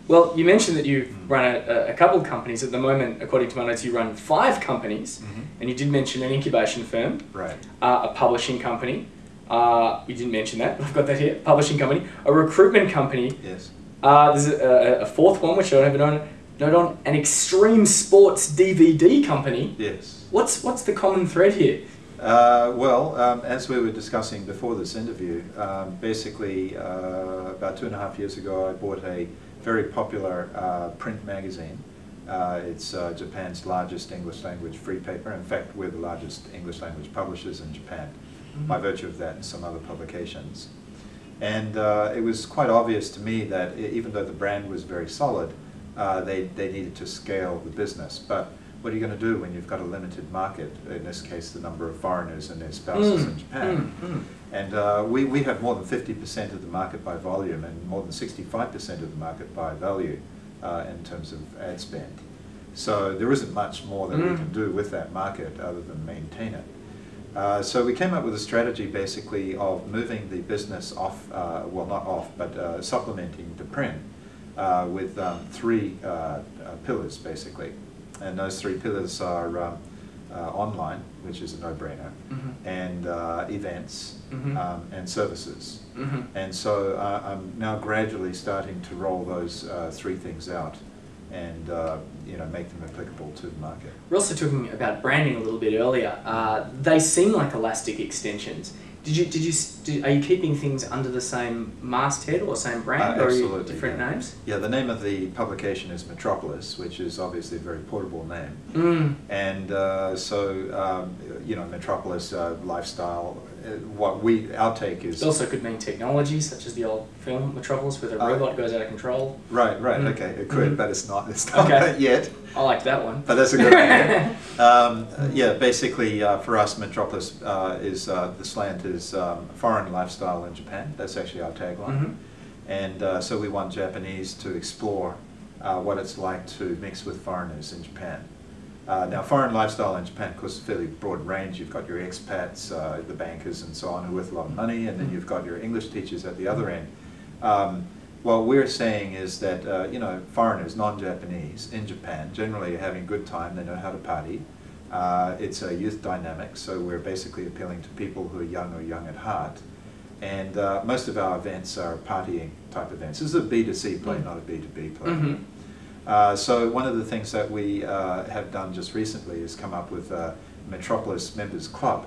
Well, you mentioned that you run a couple of companies. At the moment, according to my notes, you run 5 companies, and you did mention an incubation firm, right? A publishing company. You didn't mention that, but I've got that here. Publishing company, a recruitment company. Yes. There's a 4th one, which I don't have a note on, an extreme sports DVD company. Yes. What's the common thread here? As we were discussing before this interview, basically about 2.5 years ago, I bought a very popular print magazine. It's Japan's largest English language free paper. In fact, we're the largest English language publishers in Japan, by virtue of that and some other publications. And it was quite obvious to me that even though the brand was very solid, they needed to scale the business. But what are you going to do when you've got a limited market, in this case the number of foreigners and their spouses in Japan? And we have more than 50% of the market by volume and more than 65% of the market by value in terms of ad spend. So there isn't much more that we can do with that market other than maintain it. So we came up with a strategy basically of moving the business off, well not off, but supplementing to print with 3 pillars basically. And those 3 pillars are online, which is a no-brainer, and events, and services. And so I'm now gradually starting to roll those 3 things out and make them applicable to the market. We're also talking about branding a little bit earlier. They seem like elastic extensions. Are you keeping things under the same masthead or same brand, or are you different names? Yeah, the name of the publication is Metropolis, which is obviously a very portable name. And Metropolis lifestyle. Our take is. It also could mean technology, such as the old film Metropolis, where the robot goes out of control. Right. Okay, it could, but it's not. It's not that yet. I like that one. But that's a good idea. Yeah, basically for us, Metropolis is the slant is foreign lifestyle in Japan. That's actually our tagline. And so we want Japanese to explore what it's like to mix with foreigners in Japan. Now, foreign lifestyle in Japan, of course, is a fairly broad range. You've got your expats, the bankers and so on, who are worth a lot of money, and then you've got your English teachers at the other end. What we're saying is that, foreigners, non-Japanese, in Japan, generally are having a good time. They know how to party. It's a youth dynamic, so we're basically appealing to people who are young or young at heart. And most of our events are partying type events. This is a B2C play, not a B2B play. So one of the things that we have done just recently is come up with a Metropolis Members Club.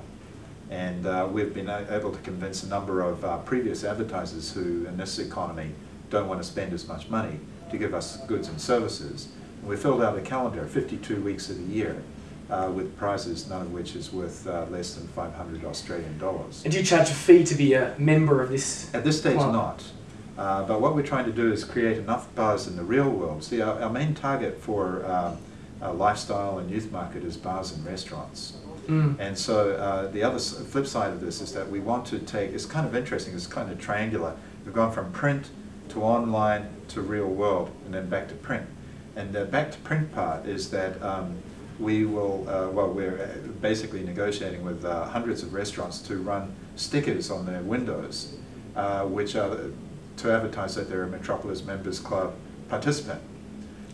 And we've been able to convince a number of previous advertisers who, in this economy, don't want to spend as much money to give us goods and services. And we filled out a calendar, 52 weeks of the year, with prizes, none of which is worth less than 500 Australian dollars. And do you charge a fee to be a member of this? At this stage, club? not. But what we're trying to do is create enough buzz in the real world. See, our main target for lifestyle and youth market is bars and restaurants. And so the other flip side of this is that we want to take, it's kind of interesting, it's kind of triangular. We've gone from print to online to real world and then back to print. And the back to print part is that we will, we're basically negotiating with hundreds of restaurants to run stickers on their windows, which are to advertise that they're a Metropolis Members Club participant.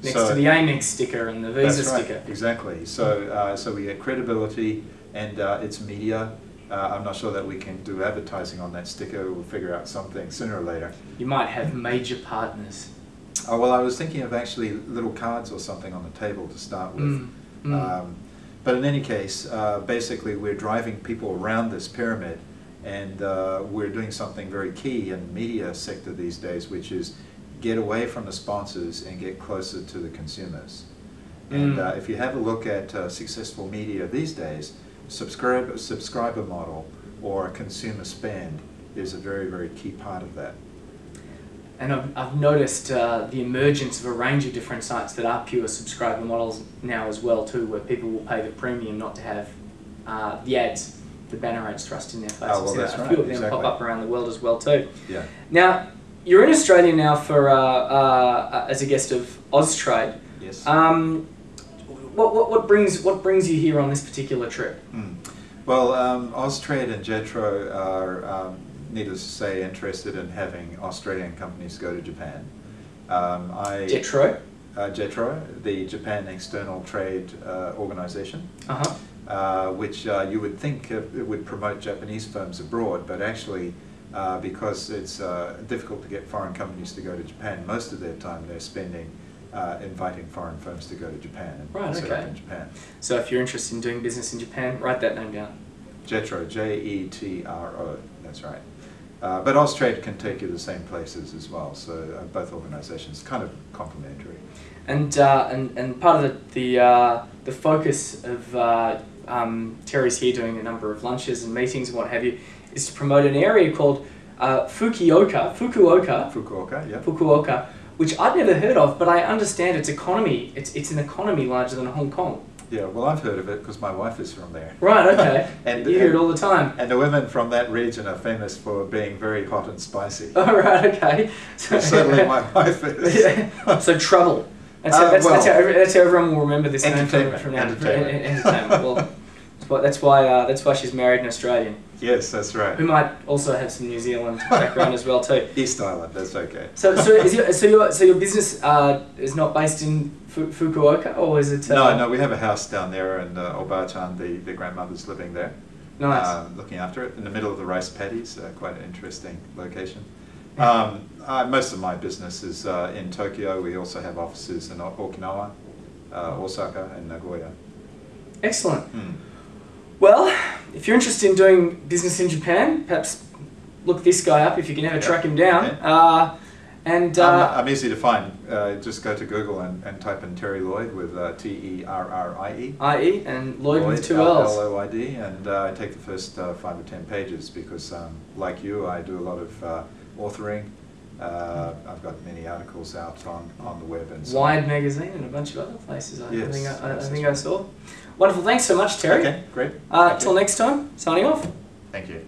Next to the Amex sticker and the Visa sticker. Exactly. So, so we get credibility, and it's media. I'm not sure that we can do advertising on that sticker. We'll figure out something sooner or later. You might have major partners. Oh, well, I was thinking of actually little cards or something on the table to start with. But in any case, basically we're driving people around this pyramid, and we're doing something very key in the media sector these days, which is get away from the sponsors and get closer to the consumers. And if you have a look at successful media these days, subscriber model or consumer spend is a very, very key part of that. And I've noticed the emergence of a range of different sites that are pure subscriber models now as well too, where people will pay the premium not to have the ads, the banner ads thrust in their faces. Oh, well, that's right. A few of them pop up around the world as well too. Yeah. Now, you're in Australia now for as a guest of Austrade. Yes. What brings you here on this particular trip? Well, Austrade and Jetro are, needless to say, interested in having Australian companies go to Japan. JETRO? JETRO, the Japan External Trade Organization, which you would think it would promote Japanese firms abroad, but actually because it's difficult to get foreign companies to go to Japan, most of their time they're spending inviting foreign firms to go to Japan and set up in Japan. So if you're interested in doing business in Japan, write that name down. JETRO, JETRO, that's right. But Austrade can take you to the same places as well, so both organisations kind of complementary. And part of the focus of Terrie's here doing a number of lunches and meetings and what have you is to promote an area called Fukuoka, which I'd never heard of, but I understand its economy. It's an economy larger than Hong Kong. Yeah, well, I've heard of it because my wife is from there. Right, okay. And you hear it all the time. And the women from that region are famous for being very hot and spicy. Oh, right, okay. So certainly my wife is. So trouble. That's how everyone will remember this name from now. Entertainment. Well, that's why she's married an Australian. Yes, that's right. Who might also have some New Zealand background as well too. East Island, that's okay. So your business is not based in Fukuoka, or is it? No, we have a house down there, and Oba-chan, the grandmother's living there. Nice. Looking after it in the middle of the rice paddies. Quite an interesting location. Most of my business is in Tokyo. We also have offices in Okinawa, Osaka, and Nagoya. Excellent. Well, if you're interested in doing business in Japan, perhaps look this guy up if you can ever track him down. Okay. I'm easy to find. Just go to Google and type in Terrie Lloyd with Terrie. I-E and Lloyd with two L's. Lloyd, and I take the first 5 or 10 pages because, like you, I do a lot of authoring. I've got many articles out on the web and so Wide Magazine and a bunch of other places. I think right. I saw. Wonderful. Thanks so much, Terrie. Okay, great. Till next time. Signing off. Thank you.